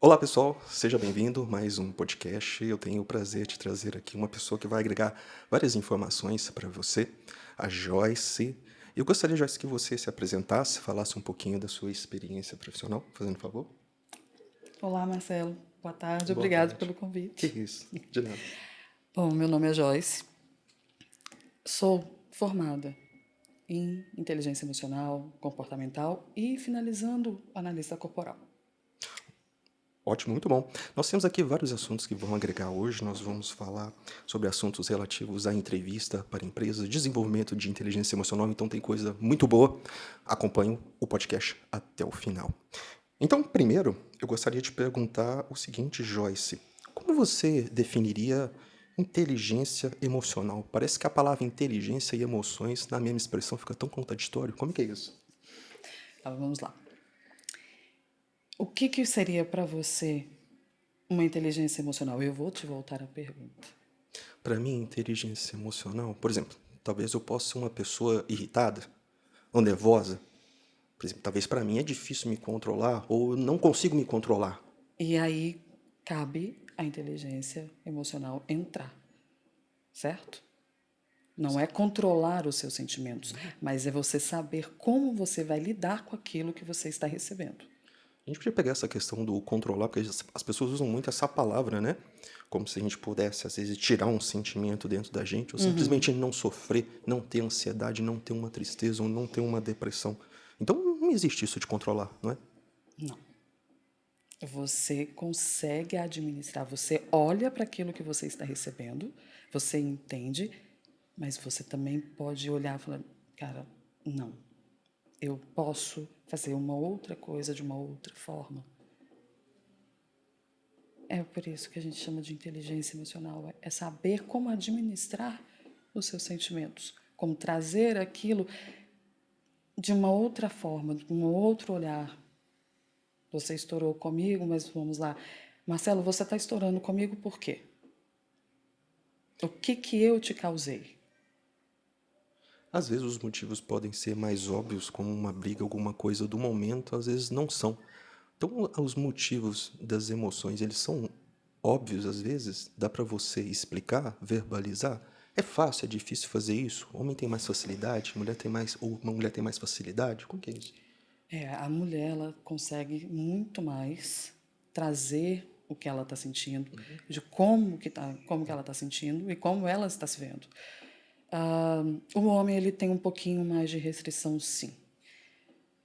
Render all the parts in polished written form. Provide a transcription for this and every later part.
Olá pessoal, seja bem-vindo a mais um podcast. Eu tenho o prazer de trazer aqui uma pessoa que vai agregar várias informações para você, a Joyce. Eu gostaria, Joyce, que você se apresentasse, falasse um pouquinho da sua experiência profissional, fazendo favor. Olá, Marcelo. Boa tarde, Boa obrigado tarde. pelo Que convite. isso, de nada. Bom, meu nome é Joyce, sou formada em inteligência emocional, comportamental e finalizando analista corporal. Ótimo, muito bom. Nós temos aqui vários assuntos que vão agregar hoje. Nós vamos falar sobre assuntos relativos à entrevista para empresas, desenvolvimento de inteligência emocional, então tem coisa muito boa. Acompanhe o podcast até o final. Então, primeiro, eu gostaria de perguntar o seguinte, Joyce: como você definiria inteligência emocional? Parece que a palavra inteligência e emoções, na mesma expressão, fica tão contraditório. Como que é isso? Então, vamos lá. O que seria para você uma inteligência emocional? Eu vou te voltar à pergunta. Para mim, inteligência emocional, por exemplo, talvez eu possa ser uma pessoa irritada ou nervosa. Por exemplo, talvez para mim é difícil me controlar ou eu não consigo me controlar. E aí cabe a inteligência emocional entrar, certo? Não é controlar os seus sentimentos, mas é você saber como você vai lidar com aquilo que você está recebendo. A gente podia pegar essa questão do controlar, porque as pessoas usam muito essa palavra, né? Como se a gente pudesse, às vezes, tirar um sentimento dentro da gente, ou simplesmente não sofrer, não ter ansiedade, não ter uma tristeza, ou não ter uma depressão. Então, não existe isso de controlar, não é? Não. Você consegue administrar, você olha para aquilo que você está recebendo, você entende, mas você também pode olhar e falar, cara, não, eu posso fazer uma outra coisa de uma outra forma. É por isso que a gente chama de inteligência emocional, é saber como administrar os seus sentimentos, como trazer aquilo de uma outra forma, de um outro olhar. Você estourou comigo, mas vamos lá. Marcelo, você está estourando comigo por quê? O que eu te causei? Às vezes os motivos podem ser mais óbvios, como uma briga, alguma coisa do momento, às vezes não são. Então, os motivos das emoções, eles são óbvios às vezes? Dá para você explicar, verbalizar? É fácil, é difícil fazer isso? Homem tem mais facilidade, mulher tem mais, ou uma mulher tem mais facilidade? Como que é isso? A mulher ela consegue muito mais trazer o que ela está sentindo, de como que ela está sentindo e como ela está se vendo. O homem ele tem um pouquinho mais de restrição, sim,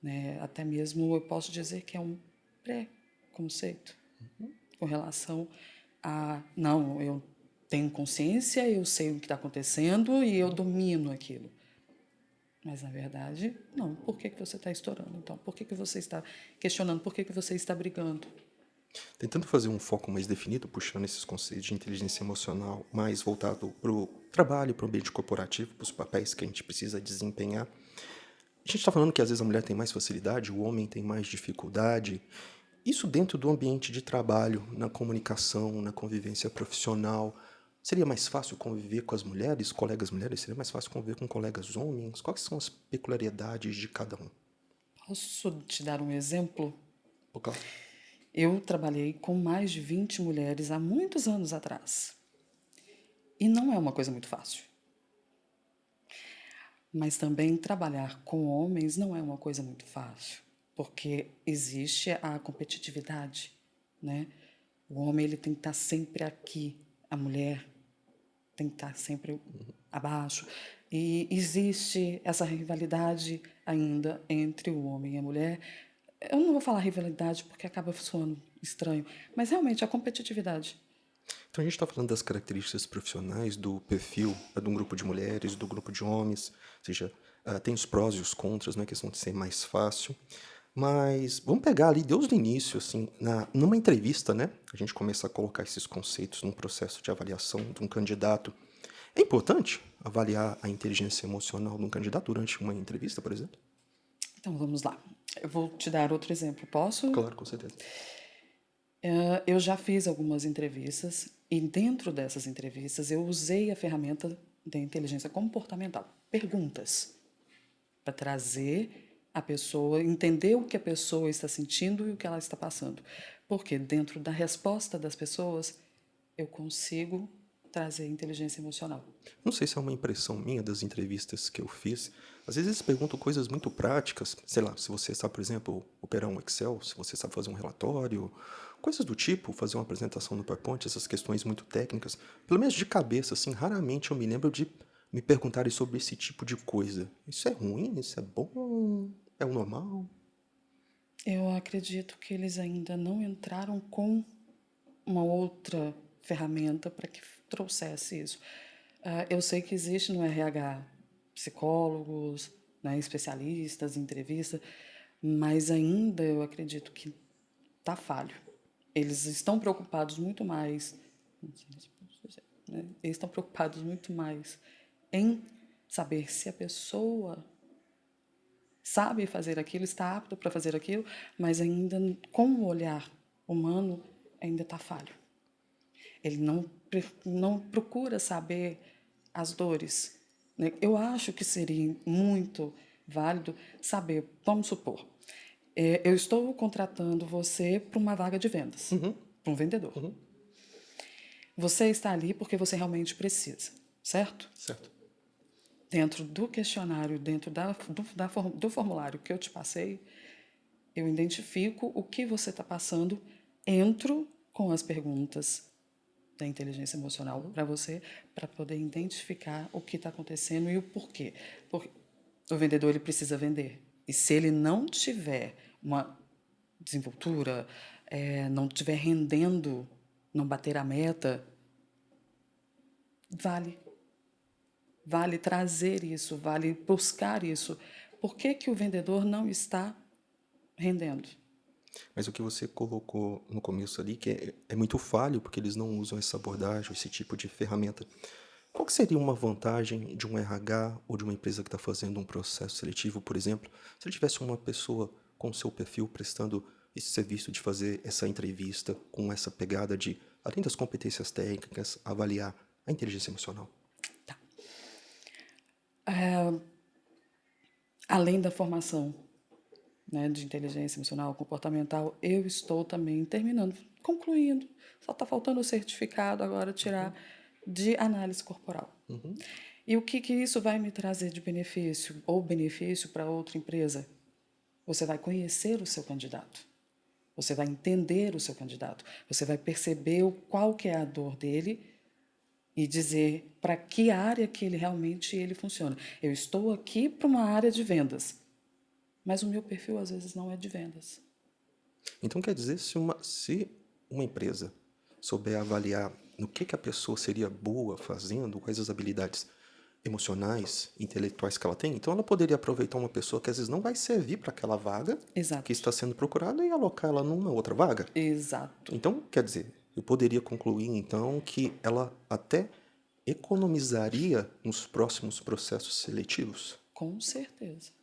né? Até mesmo eu posso dizer que é um pré-conceito com relação a não, eu tenho consciência, eu sei o que está acontecendo e eu domino aquilo. Mas, na verdade, não. Por que você está estourando? Então, por que você está questionando? Por que você está brigando? Tentando fazer um foco mais definido, puxando esses conceitos de inteligência emocional mais voltado para o trabalho, para o ambiente corporativo, para os papéis que a gente precisa desempenhar. A gente está falando que às vezes a mulher tem mais facilidade, o homem tem mais dificuldade. Isso dentro do ambiente de trabalho, na comunicação, na convivência profissional. Seria mais fácil conviver com as mulheres, colegas mulheres? Seria mais fácil conviver com colegas homens? Quais são as peculiaridades de cada um? Posso te dar um exemplo? Pô, claro. Eu trabalhei com mais de 20 mulheres há muitos anos atrás. E não é uma coisa muito fácil. Mas também trabalhar com homens não é uma coisa muito fácil, porque existe a competitividade, né? O homem ele tem que estar sempre aqui, a mulher tem que estar sempre abaixo. E existe essa rivalidade ainda entre o homem e a mulher. Eu não vou falar rivalidade porque acaba soando estranho, mas realmente a competitividade. Então a gente está falando das características profissionais do perfil de um grupo de mulheres, do grupo de homens, ou seja, tem os prós e os contras, não é questão de ser mais fácil. Mas vamos pegar ali, desde o início, assim, numa entrevista, né? A gente começa a colocar esses conceitos num processo de avaliação de um candidato. É importante avaliar a inteligência emocional de um candidato durante uma entrevista, por exemplo? Então vamos lá. Eu vou te dar outro exemplo, posso? Claro, com certeza. Eu já fiz algumas entrevistas e dentro dessas entrevistas eu usei a ferramenta da inteligência comportamental, perguntas, para trazer a pessoa, entender o que a pessoa está sentindo e o que ela está passando. Porque dentro da resposta das pessoas, eu consigo trazer inteligência emocional. Não sei se é uma impressão minha das entrevistas que eu fiz. Às vezes eles perguntam coisas muito práticas. Sei lá, se você sabe, por exemplo, operar um Excel, se você sabe fazer um relatório, coisas do tipo, fazer uma apresentação no PowerPoint, essas questões muito técnicas. Pelo menos de cabeça, assim, raramente eu me lembro de me perguntarem sobre esse tipo de coisa. Isso é ruim? Isso é bom? É o normal? Eu acredito que eles ainda não entraram com uma outra ferramenta para que trouxesse isso. Eu sei que existe no RH psicólogos, né, especialistas em entrevista, mas ainda eu acredito que está falho. Eles estão preocupados muito mais, não sei se posso dizer, né? Eles estão preocupados muito mais em saber se a pessoa sabe fazer aquilo, está apto para fazer aquilo, mas ainda com o olhar humano ainda está falho. Ele não procura saber as dores, né? Eu acho que seria muito válido saber, vamos supor, eu estou contratando você para uma vaga de vendas, para um vendedor. Você está ali porque você realmente precisa, certo? Certo. Dentro do questionário, dentro do formulário que eu te passei, eu identifico o que você está passando, entro com as perguntas da inteligência emocional para você, para poder identificar o que está acontecendo e o porquê. Porque o vendedor ele precisa vender. E se ele não tiver uma desenvoltura, não estiver rendendo, não bater a meta, vale trazer isso, vale buscar isso. Por que, que o vendedor não está rendendo? Mas o que você colocou no começo ali, que é muito falho, porque eles não usam essa abordagem, esse tipo de ferramenta. Qual que seria uma vantagem de um RH ou de uma empresa que está fazendo um processo seletivo, por exemplo, se ele tivesse uma pessoa com seu perfil prestando esse serviço de fazer essa entrevista com essa pegada de, além das competências técnicas, avaliar a inteligência emocional? Tá. Além da formação, né, de inteligência emocional, comportamental, eu estou também terminando, concluindo. Só está faltando o certificado agora tirar de análise corporal. E o que isso vai me trazer de benefício, ou benefício para outra empresa? Você vai conhecer o seu candidato. Você vai entender o seu candidato. Você vai perceber qual que é a dor dele e dizer para que área que ele funciona. Eu estou aqui para uma área de vendas, mas o meu perfil às vezes não é de vendas. Então, quer dizer, se uma empresa souber avaliar no que a pessoa seria boa fazendo, quais as habilidades emocionais, intelectuais que ela tem, então ela poderia aproveitar uma pessoa que às vezes não vai servir para aquela vaga que Exato. está sendo procurada e alocar ela numa outra vaga. Exato. Então, quer dizer, eu poderia concluir então que ela até economizaria nos próximos processos seletivos. Com certeza.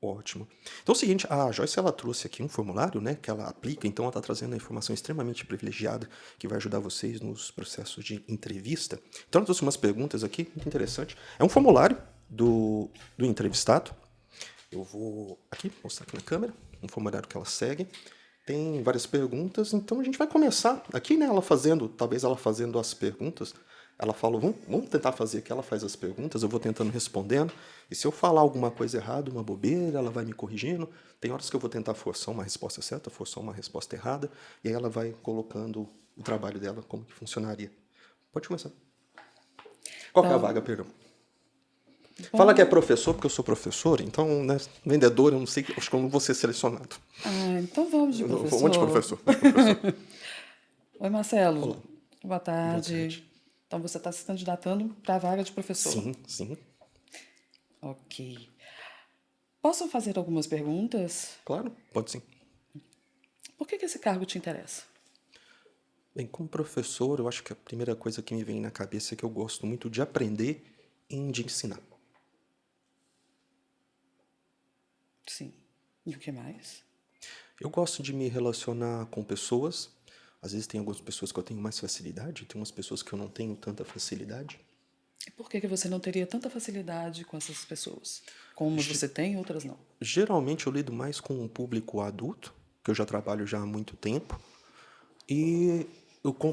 Ótimo. Então é o seguinte, a Joyce ela trouxe aqui um formulário, né, que ela aplica, então ela está trazendo uma informação extremamente privilegiada que vai ajudar vocês nos processos de entrevista. Então ela trouxe umas perguntas aqui, muito interessante. É um formulário do entrevistado. Eu vou aqui mostrar aqui na câmera, um formulário que ela segue. Tem várias perguntas, então a gente vai começar aqui, né, talvez ela fazendo as perguntas. Ela fala, vamos tentar fazer aqui, ela faz as perguntas, eu vou tentando respondendo. E se eu falar alguma coisa errada, uma bobeira, ela vai me corrigindo. Tem horas que eu vou tentar forçar uma resposta certa, forçar uma resposta errada. E aí ela vai colocando o trabalho dela, como que funcionaria. Pode começar. Qual que é a vaga, perdão? Fala que é professor, porque eu sou professor. Então, né, vendedor, eu não sei, acho que eu não vou ser selecionado. Então vamos de professor. Vamos de professor. Professor. Oi, Marcelo. Olá. Boa tarde. Boa tarde. Então você está se candidatando para a vaga de professor? Sim, sim. Ok. Posso fazer algumas perguntas? Claro, pode sim. Por que esse cargo te interessa? Bem, como professor, eu acho que a primeira coisa que me vem na cabeça é que eu gosto muito de aprender e de ensinar. Sim. E o que mais? Eu gosto de me relacionar com pessoas. Às vezes tem algumas pessoas que eu tenho mais facilidade, tem umas pessoas que eu não tenho tanta facilidade. E por que você não teria tanta facilidade com essas pessoas? Como você tem, outras não. Geralmente eu lido mais com um público adulto, que eu já trabalho já há muito tempo. E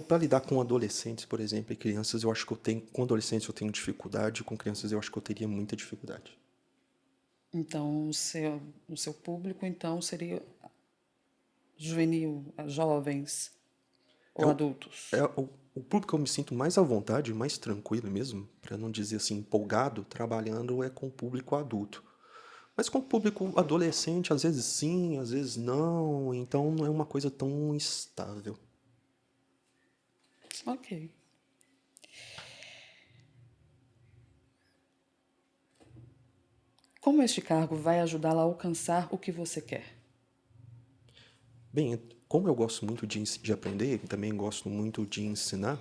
para lidar com adolescentes, por exemplo, e crianças, eu acho que com adolescentes eu tenho dificuldade, com crianças eu acho que eu teria muita dificuldade. Então, o seu público, então, seria juvenil, jovens É ou o, adultos? o público que eu me sinto mais à vontade, mais tranquilo mesmo, para não dizer assim, empolgado, trabalhando é com o público adulto. Mas com o público adolescente, às vezes sim, às vezes não, então não é uma coisa tão estável. Ok. Como este cargo vai ajudá-la a alcançar o que você quer? Bem, como eu gosto muito de aprender e também gosto muito de ensinar,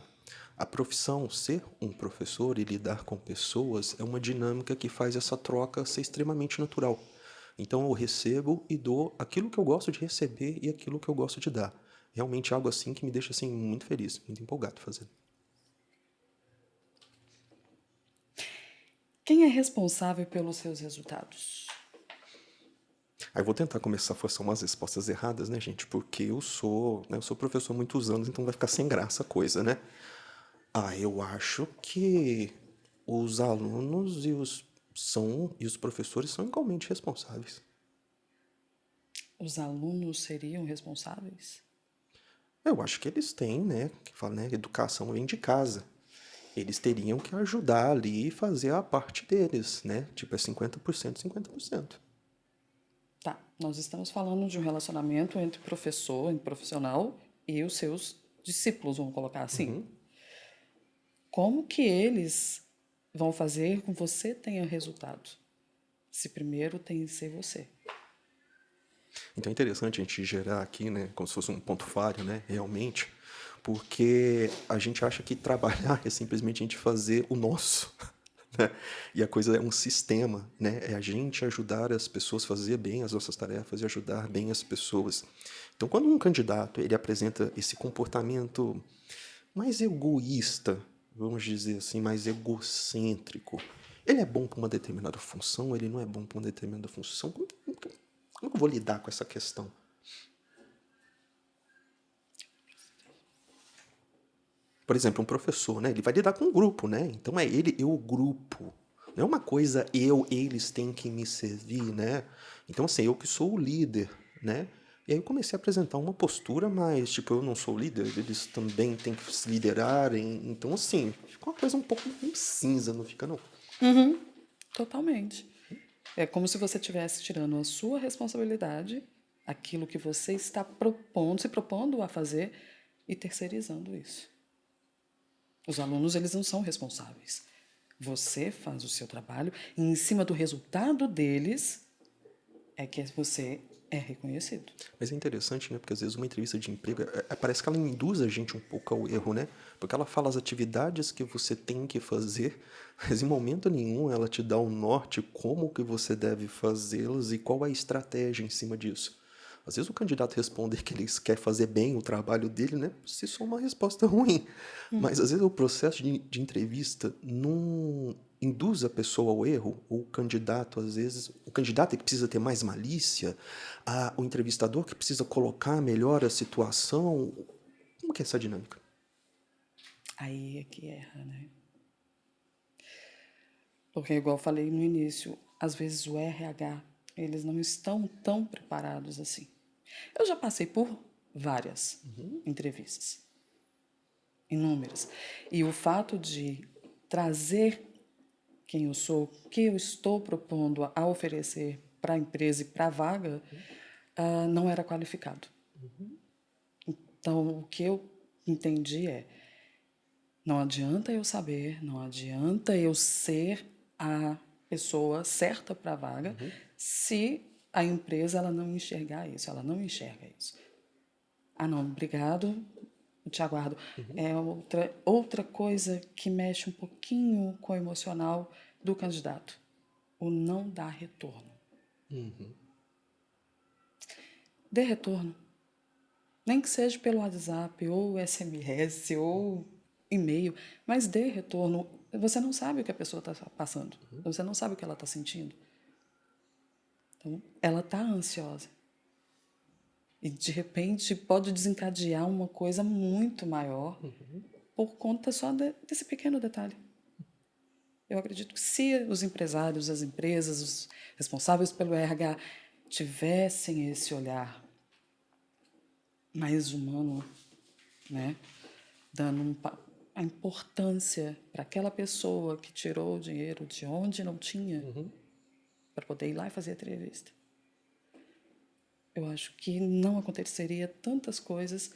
a profissão ser um professor e lidar com pessoas é uma dinâmica que faz essa troca ser extremamente natural. Então eu recebo e dou aquilo que eu gosto de receber e aquilo que eu gosto de dar. Realmente algo assim que me deixa assim muito feliz, muito empolgado fazendo. Quem é responsável pelos seus resultados? Aí eu vou tentar começar a forçar umas respostas erradas, né, gente? Porque eu sou professor há muitos anos, então vai ficar sem graça a coisa, né? Eu acho que os alunos e os professores são igualmente responsáveis. Os alunos seriam responsáveis? Eu acho que eles têm, né? Que fala, né? Educação vem de casa. Eles teriam que ajudar ali e fazer a parte deles, né? Tipo, é 50%, 50%. Tá, nós estamos falando de um relacionamento entre professor, entre profissional e os seus discípulos, vamos colocar assim. Como que eles vão fazer com que você tenha resultado? Se primeiro tem que ser você. Então é interessante a gente gerar aqui, né? Como se fosse um ponto falho, né? Realmente. Porque a gente acha que trabalhar é simplesmente a gente fazer o nosso. Né? E a coisa é um sistema, né? É a gente ajudar as pessoas a fazer bem as nossas tarefas e ajudar bem as pessoas. Então, quando um candidato ele apresenta esse comportamento mais egoísta, vamos dizer assim, mais egocêntrico, ele é bom para uma determinada função, ele não é bom para uma determinada função. Como que eu vou lidar com essa questão? Por exemplo, um professor, né? Ele vai lidar com um grupo, né? Então é ele e o grupo. Não é uma coisa eles têm que me servir, né? Então, assim, eu que sou o líder, né? E aí eu comecei a apresentar uma postura mais, tipo, eu não sou o líder, eles também têm que se liderarem. Então, assim, fica uma coisa um pouco meio cinza, não fica, não? Totalmente. É como se você estivesse tirando a sua responsabilidade, aquilo que você está propondo, se propondo a fazer, e terceirizando isso. Os alunos, eles não são responsáveis. Você faz o seu trabalho e em cima do resultado deles é que você é reconhecido. Mas é interessante, né? Porque às vezes uma entrevista de emprego, parece que ela induz a gente um pouco ao erro, né? Porque ela fala as atividades que você tem que fazer, mas em momento nenhum ela te dá um norte como que você deve fazê-las e qual é a estratégia em cima disso. Às vezes o candidato responder que ele quer fazer bem o trabalho dele, né? Se só uma resposta ruim. Mas às vezes o processo de entrevista não induz a pessoa ao erro, ou o candidato, às vezes, o candidato é que precisa ter mais malícia, o entrevistador que precisa colocar melhor a situação. Como que é essa dinâmica? Aí é que erra, né? Porque, igual eu falei no início, às vezes o RH, eles não estão tão preparados assim. Eu já passei por várias entrevistas, inúmeras. E o fato de trazer quem eu sou, o que eu estou propondo a oferecer para a empresa e para a vaga, não era qualificado. Então, o que eu entendi é: não adianta eu saber, não adianta eu ser a pessoa certa para a vaga, se a empresa ela não enxergar isso, ela não enxerga isso. Ah, não, obrigado, eu te aguardo. É outra coisa que mexe um pouquinho com o emocional do candidato: o não dar retorno. Dê retorno. Nem que seja pelo WhatsApp, ou SMS, ou e-mail, mas dê retorno. Você não sabe o que a pessoa está passando. Você não sabe o que ela está sentindo. Então, ela está ansiosa. E, de repente, pode desencadear uma coisa muito maior por conta só desse pequeno detalhe. Eu acredito que se os empresários, as empresas, os responsáveis pelo RH tivessem esse olhar mais humano, né, dando a importância para aquela pessoa que tirou o dinheiro de onde não tinha para poder ir lá e fazer a entrevista. Eu acho que não aconteceria tantas coisas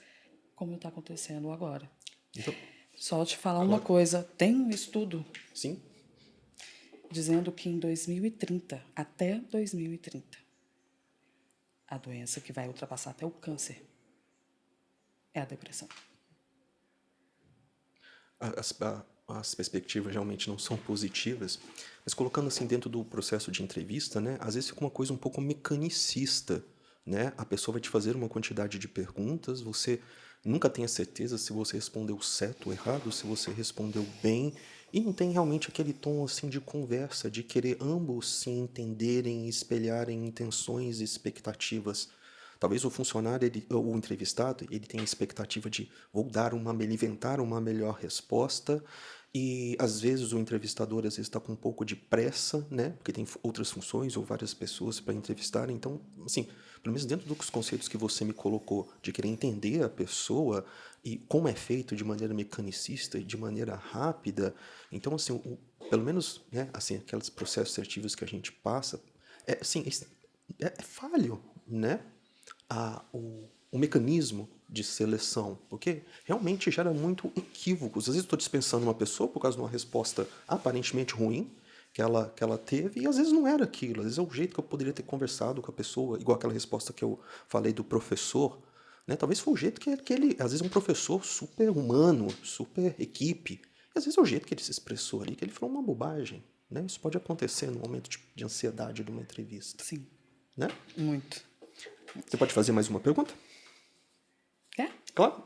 como está acontecendo agora. Então, Só te falar uma claro. coisa, tem um estudo Sim. dizendo que em 2030, até 2030, a doença que vai ultrapassar até o câncer é a depressão. As perspectivas realmente não são positivas, mas colocando assim dentro do processo de entrevista, né, às vezes fica uma coisa um pouco mecanicista, né? A pessoa vai te fazer uma quantidade de perguntas, você nunca tem a certeza se você respondeu certo ou errado, se você respondeu bem, e não tem realmente aquele tom assim de conversa, de querer ambos se entenderem, espelharem intenções e expectativas. Talvez o funcionário, o entrevistado, ele tenha a expectativa de ele inventar uma melhor resposta, e às vezes o entrevistador às vezes está com um pouco de pressa, né? Porque tem outras funções ou várias pessoas para entrevistar. Então, assim, pelo menos dentro dos conceitos que você me colocou de querer entender a pessoa e como é feito de maneira mecanicista e de maneira rápida, então assim, pelo menos, né? Assim, aqueles processos seletivos que a gente passa, assim, é falho, né? O mecanismo de seleção, porque realmente gera muito equívocos. Às vezes eu estou dispensando uma pessoa por causa de uma resposta aparentemente ruim que ela teve, e às vezes não era aquilo, às vezes é o jeito que eu poderia ter conversado com a pessoa, igual aquela resposta que eu falei do professor, né? Talvez foi o jeito que ele, às vezes é um professor super humano, super equipe, e às vezes é o jeito que ele se expressou ali, que ele falou uma bobagem, né? Isso pode acontecer no momento de ansiedade de uma entrevista, Sim, né? muito. Você pode fazer mais uma pergunta? Quer? Claro.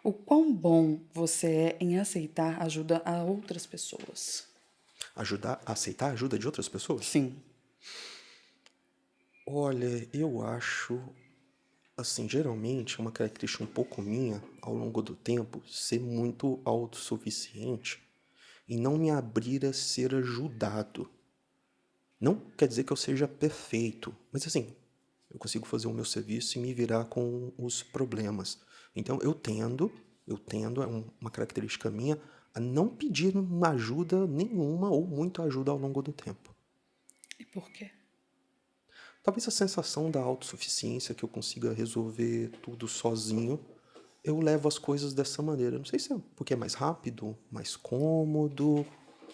O quão bom você é em aceitar ajuda a outras pessoas? Ajudar a aceitar a ajuda de outras pessoas? Sim. Olha, eu acho, assim, geralmente é uma característica um pouco minha, ao longo do tempo, ser muito autossuficiente e não me abrir a ser ajudado. Não quer dizer que eu seja perfeito, mas assim, eu consigo fazer o meu serviço e me virar com os problemas. Então eu tendo, uma característica minha, a não pedir uma ajuda nenhuma ou muita ajuda ao longo do tempo. E por quê? Talvez a sensação da autossuficiência, que eu consiga resolver tudo sozinho, eu levo as coisas dessa maneira. Não sei se é porque é mais rápido, mais cômodo,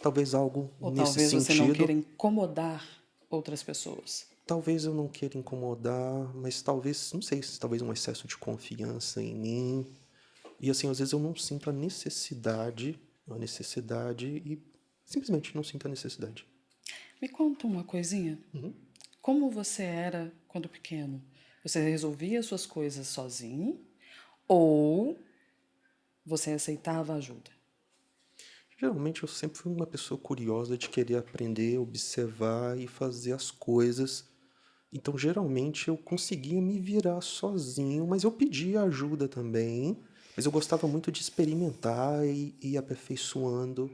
talvez algo Ou nesse talvez você não sentido. queira incomodar outras pessoas? Talvez eu não queira incomodar, mas talvez, não sei, se talvez um excesso de confiança em mim. E assim, às vezes eu não sinto a necessidade e simplesmente não sinto a necessidade. Me conta uma coisinha. Como você era quando pequeno? Você resolvia suas coisas sozinho ou você aceitava ajuda? Geralmente eu sempre fui uma pessoa curiosa de querer aprender, observar e fazer as coisas. Então, geralmente eu conseguia me virar sozinho, mas eu pedia ajuda também. Mas eu gostava muito de experimentar e ir aperfeiçoando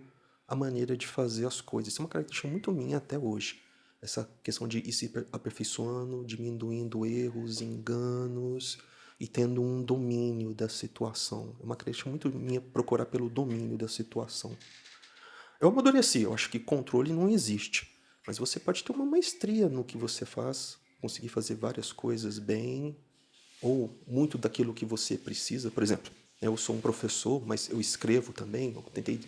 a maneira de fazer as coisas. Isso é uma característica muito minha até hoje. Essa questão de ir se aperfeiçoando, diminuindo erros, enganos e tendo um domínio da situação. É uma característica muito minha procurar pelo domínio da situação. Eu amadureci, eu acho que controle não existe. Mas você pode ter uma maestria no que você faz, conseguir fazer várias coisas bem, ou muito daquilo que você precisa. Por exemplo, eu sou um professor, mas eu escrevo também, eu tentei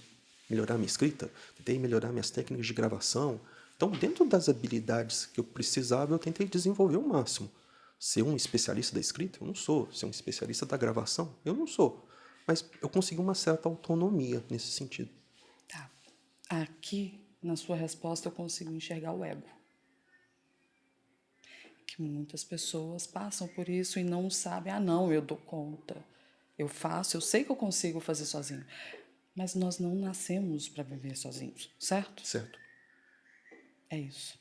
melhorar minha escrita, tentei melhorar minhas técnicas de gravação. Então, dentro das habilidades que eu precisava, eu tentei desenvolver o máximo. Ser um especialista da escrita? Eu não sou. Ser um especialista da gravação? Eu não sou. Mas eu consegui uma certa autonomia nesse sentido. Tá. Aqui, na sua resposta, eu consigo enxergar o ego. Que muitas pessoas passam por isso e não sabem, ah, não, eu dou conta. Eu faço, eu sei que eu consigo fazer sozinho. Mas nós não nascemos para viver sozinhos, certo? Certo. É isso.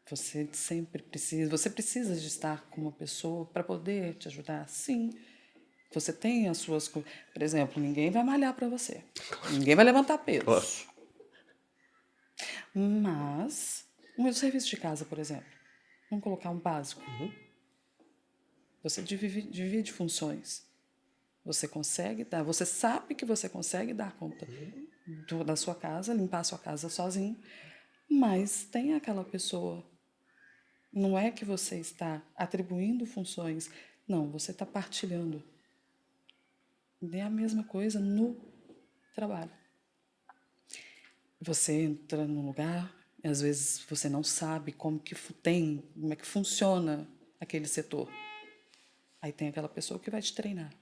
Você precisa de estar com uma pessoa para poder te ajudar. Sim, você tem as suas coisas. Por exemplo, ninguém vai malhar para você. Ninguém vai levantar Claro. peso. Mas, o meu serviço de casa, por exemplo, vamos colocar um básico. Você divide funções. Você consegue dar, você sabe que você consegue dar conta da sua casa, limpar a sua casa sozinho, mas tem aquela pessoa. Não é que você está atribuindo funções, não, você está partilhando. É a mesma coisa no trabalho. Você entra num lugar, e às vezes você não sabe como é que funciona aquele setor. Aí tem aquela pessoa que vai te treinar.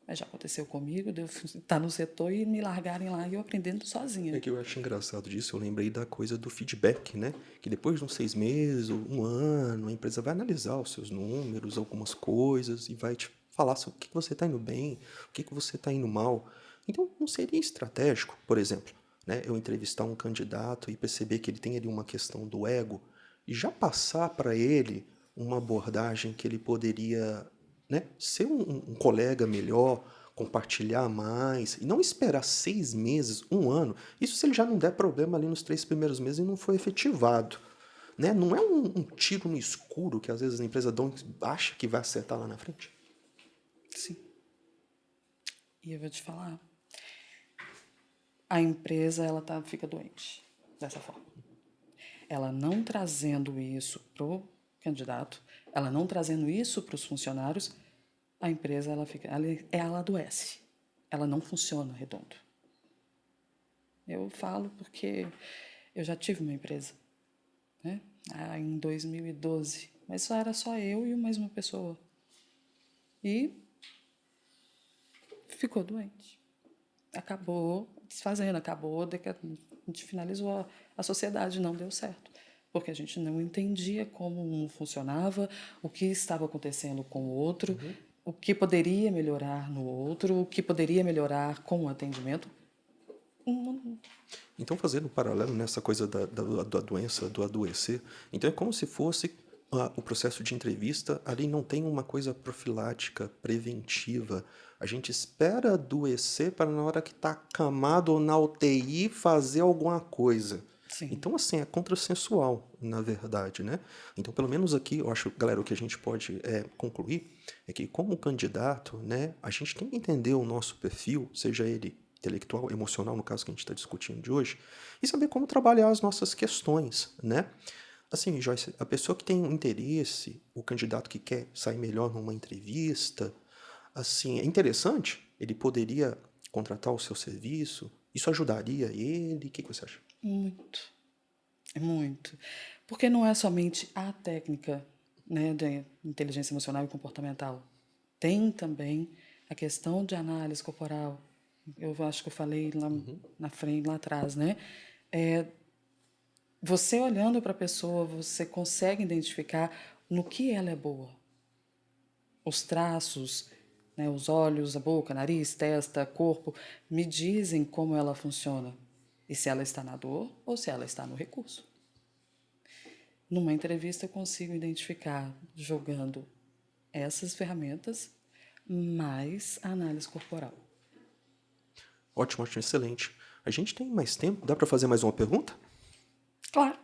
Mas já aconteceu comigo, de eu estar no setor e me largarem lá e eu aprendendo sozinha. É que eu acho engraçado disso, eu lembrei da coisa do feedback, né? Que depois de uns 6 meses ou um ano, a empresa vai analisar os seus números, algumas coisas, e vai te falar sobre o que você está indo bem, o que você está indo mal. Então, não seria estratégico, por exemplo, né, eu entrevistar um candidato e perceber que ele tem ali uma questão do ego, e já passar para ele uma abordagem que ele poderia, né, ser um colega melhor, compartilhar mais, e não esperar 6 meses, um ano. Isso se ele já não der problema ali nos 3 primeiros meses e não foi efetivado. Né? Não é um tiro no escuro que às vezes a empresa acha que vai acertar lá na frente. Sim. E eu vou te falar, a empresa fica doente dessa forma. Ela não trazendo isso para o candidato, ela não trazendo isso para os funcionários, a empresa ela adoece. Ela não funciona redondo. Eu falo porque eu já tive uma empresa, né? Em 2012, mas só era só eu e mais uma pessoa. E ficou doente. Acabou desfazendo, a gente finalizou a sociedade, não deu certo. Porque a gente não entendia como um funcionava, o que estava acontecendo com o outro, o que poderia melhorar no outro, o que poderia melhorar com o atendimento. Então, fazendo um paralelo nessa coisa da doença, do adoecer, então é como se fosse o processo de entrevista, ali não tem uma coisa profilática, preventiva. A gente espera adoecer para na hora que está acamado ou na UTI fazer alguma coisa. Sim. Então, assim, é contrassensual, na verdade, né? Então, pelo menos aqui, eu acho, galera, o que a gente pode concluir é que, como candidato, né, a gente tem que entender o nosso perfil, seja ele intelectual, emocional, no caso que a gente está discutindo de hoje, e saber como trabalhar as nossas questões, né? Assim, Joyce, a pessoa que tem um interesse, o candidato que quer sair melhor numa entrevista, assim, é interessante, ele poderia contratar o seu serviço, isso ajudaria ele, o que você acha? Muito, muito. Porque não é somente a técnica, né, de inteligência emocional e comportamental. Tem também a questão de análise corporal. Eu acho que eu falei lá na frente, lá atrás, né? Você olhando para a pessoa, você consegue identificar no que ela é boa. Os traços, né, os olhos, a boca, nariz, testa, corpo, me dizem como ela funciona. E se ela está na dor ou se ela está no recurso. Numa entrevista eu consigo identificar jogando essas ferramentas mais a análise corporal. Ótimo, ótimo, excelente. A gente tem mais tempo? Dá para fazer mais uma pergunta? Claro.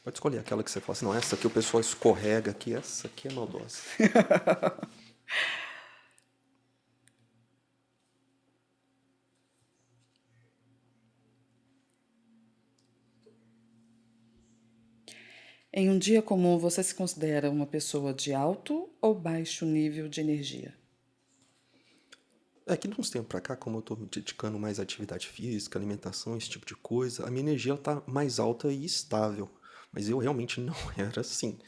Pode escolher aquela que você fala assim, não, essa aqui o pessoal escorrega aqui, essa aqui é maldosa. Em um dia comum, você se considera uma pessoa de alto ou baixo nível de energia? É que de uns tempos pra cá, como eu tô me dedicando mais à atividade física, alimentação, esse tipo de coisa, a minha energia tá mais alta e estável. Mas eu realmente não era assim.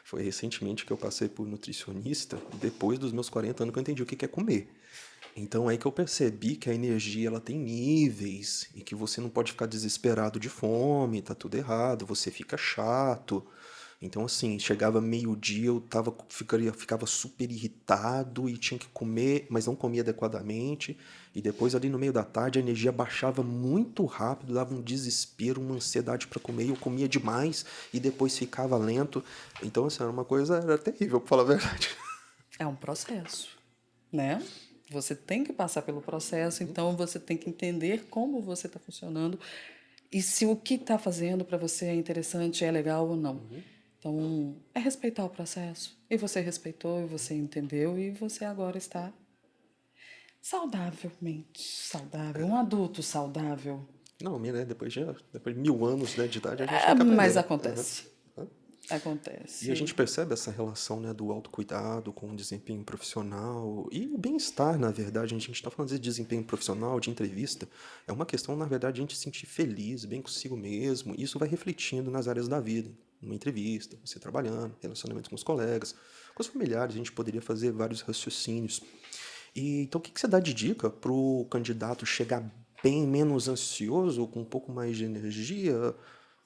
Foi recentemente que eu passei por nutricionista, depois dos meus 40 anos que eu entendi o que é comer. Então é aí que eu percebi que a energia ela tem níveis e que você não pode ficar desesperado de fome, tá tudo errado, você fica chato. Então, assim, chegava meio-dia, eu ficava super irritado e tinha que comer, mas não comia adequadamente. E depois, ali no meio da tarde, a energia baixava muito rápido, dava um desespero, uma ansiedade para comer. E eu comia demais e depois ficava lento. Então, assim, era uma coisa, era terrível, pra falar a verdade. É um processo, né? Você tem que passar pelo processo, então você tem que entender como você está funcionando e se o que está fazendo para você é interessante, é legal ou não. Então, é respeitar o processo. E você respeitou, e você entendeu, e você agora está saudavelmente saudável, um adulto saudável. Não, né, depois de 1000 anos, né, de idade, a gente É, tem que aprender, mas né? Aham. acontece. E a Acontece. gente percebe essa relação, né, do autocuidado com o desempenho profissional e o bem-estar, na verdade. A gente está falando de desempenho profissional, de entrevista. É uma questão, na verdade, a gente se sentir feliz, bem consigo mesmo. E isso vai refletindo nas áreas da vida. Numa entrevista, você trabalhando, relacionamento com os colegas, com os familiares. A gente poderia fazer vários raciocínios. E, então, o que você dá de dica para o candidato chegar bem menos ansioso, com um pouco mais de energia?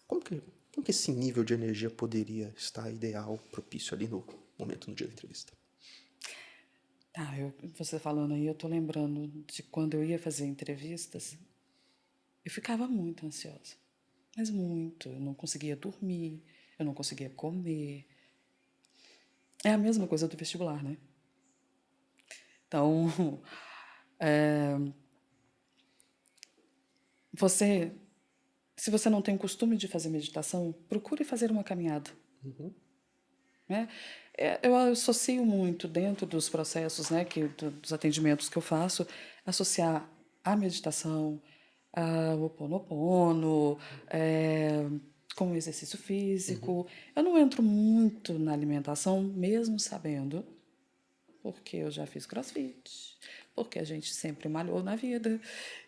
Como que, como que esse nível de energia poderia estar ideal, propício ali no momento, no dia da entrevista? Tá, você falando aí, eu tô lembrando de quando eu ia fazer entrevistas, eu ficava muito ansiosa. Mas muito. Eu não conseguia dormir, eu não conseguia comer. É a mesma coisa do vestibular, né? Então, você, se você não tem o costume de fazer meditação, procure fazer uma caminhada. Né? Eu associo muito dentro dos processos, né, dos atendimentos que eu faço, associar a meditação, ao Ho Oponopono, com o exercício físico. Eu não entro muito na alimentação, mesmo sabendo, porque eu já fiz CrossFit, porque a gente sempre malhou na vida.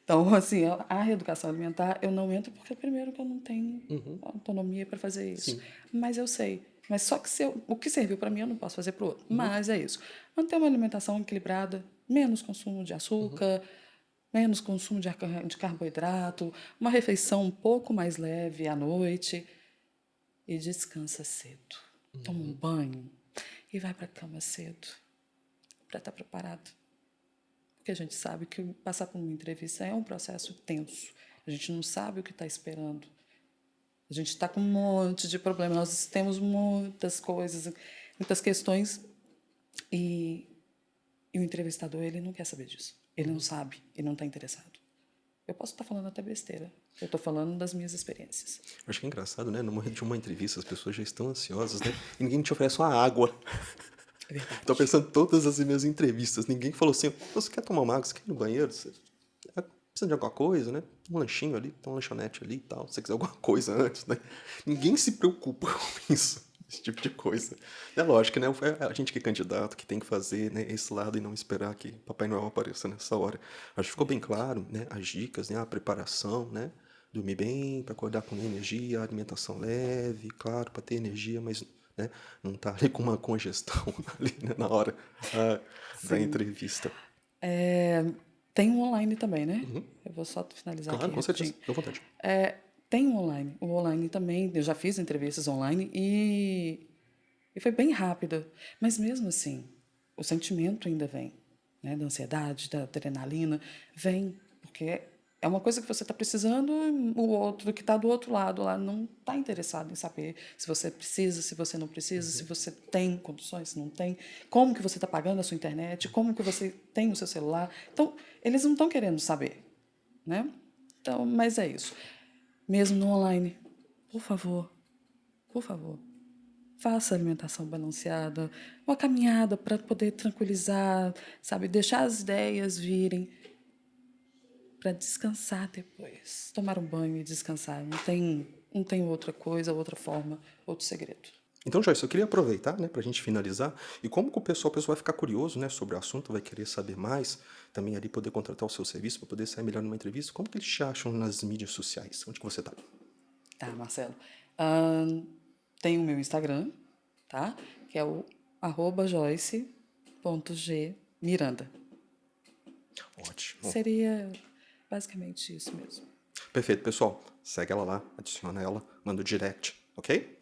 Então, assim, a reeducação alimentar eu não entro porque, primeiro, que eu não tenho autonomia para fazer isso. Sim. Mas eu sei. Mas só que o que serviu para mim eu não posso fazer para o outro. Mas é isso. Manter uma alimentação equilibrada, menos consumo de açúcar, menos consumo de carboidrato, uma refeição um pouco mais leve à noite e descansa cedo. Toma um banho e vai para a cama cedo para estar preparado. Porque a gente sabe que passar por uma entrevista é um processo tenso. A gente não sabe o que está esperando. A gente está com um monte de problemas. Nós temos muitas coisas, muitas questões. E, e o entrevistador, ele não quer saber disso. Ele não sabe, ele não está interessado. Eu posso estar falando até besteira. Eu estou falando das minhas experiências. Eu acho que é engraçado, né? No momento de uma entrevista, as pessoas já estão ansiosas, né? E ninguém te oferece uma água. É Tô verdade. pensando em todas as minhas entrevistas. Ninguém falou assim, você quer tomar uma água? Você quer ir no banheiro? Você precisa de alguma coisa, né? Um lanchinho ali, tem uma lanchonete ali e tal. Se você quiser alguma coisa antes, né? Ninguém se preocupa com isso. Esse tipo de coisa. É lógico, né? É a gente que é candidato que tem que fazer, né, esse lado e não esperar que Papai Noel apareça nessa hora. Acho que ficou bem claro, né? As dicas, né? A preparação, né? Dormir bem, para acordar com energia, alimentação leve, claro, para ter energia, mas, né, não tá ali com uma congestão ali, né, na hora da Sim. entrevista. Tem um online também, né? Eu vou só finalizar aqui Claro, com certeza. rapidinho. Dá vontade. Tem um online. O online também, eu já fiz entrevistas online e foi bem rápida. Mas mesmo assim, o sentimento ainda vem, né? Da ansiedade, da adrenalina, vem, porque é uma coisa que você está precisando, o outro que está do outro lado lá não está interessado em saber se você precisa, se você não precisa, se você tem condições, se não tem, como que você está pagando a sua internet, como que você tem o seu celular. Então, eles não estão querendo saber, né? Então, mas é isso. Mesmo no online, por favor, faça alimentação balanceada, uma caminhada para poder tranquilizar, sabe, deixar as ideias virem para descansar depois. Tomar um banho e descansar. Não tem outra coisa, outra forma, outro segredo. Então, Joyce, eu queria aproveitar, né, para a gente finalizar, e como que o pessoal vai ficar curioso, né, sobre o assunto, vai querer saber mais, também ali poder contratar o seu serviço para poder sair melhor numa entrevista, como que eles te acham nas mídias sociais? Onde que você tá? Tá, Marcelo? Ahn, tem o meu Instagram, tá? Que é o @joyce.gmiranda. Ótimo. Seria basicamente isso mesmo. Perfeito, pessoal. Segue ela lá, adiciona ela, manda o direct, ok?